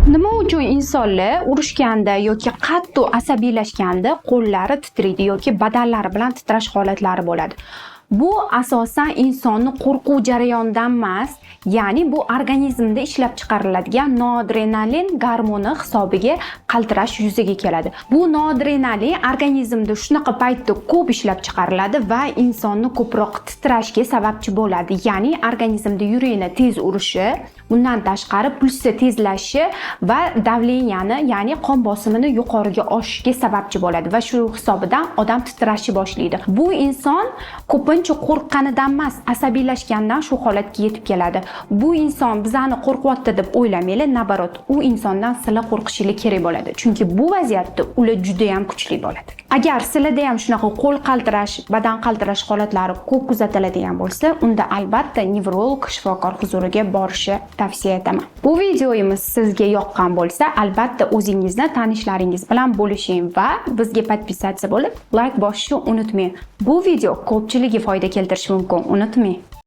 Nima uchun insonlar urushganda yoki qattiq asabiylashganda qo'llari titraydi yoki badanlari bilan titrash holatlari bo'ladi? Bu asosan insonni qo'rquv jarayonidan emas, ya'ni bu organizmda ishlab chiqariladigan noadrenalin gormoni hisobiga qaltirash yuzaga keladi. Bu noadrenalin organizmda shunaqa paytda ko'p ishlab chiqariladi va insonni ko'proq titrashga sababchi bo'ladi. Ya'ni organizmda yurakni tez urishi, bundan tashqari pulsi tezlashi va davleniyani, ya'ni qon bosimini yuqoriga oshishiga sababchi bo'ladi va shu hisobidan odam titrashi boshlaydi. Bu inson ko'pincha qo'rqqanidan emas, asabiylashgandan shu holatga yetib keladi. Bu inson bizani qo'rqyapti deb o'ylamaylik, nabarot, u insondan sizlar qo'rqishingiz kerak bo'ladi. Chunki bu vaziyatda ular juda ham kuchli bo'ladi. Agar sizlarda ham shunaqa qo'l qaltirash, badan qaltirash holatlari ko'p kuzatiladigan bo'lsa, unda albatta nevrolog shifokor huzuriga borishni tavsiya etaman. Bu videomiz sizga yoqqan bo'lsa, albatta o'zingizni tanishlaringiz bilan bo'lishing va bizga podpisatsiya bo'lib, like bosishni unutmang. Bu video ko'pchilikga foyda keltirishi mumkin, unutmang.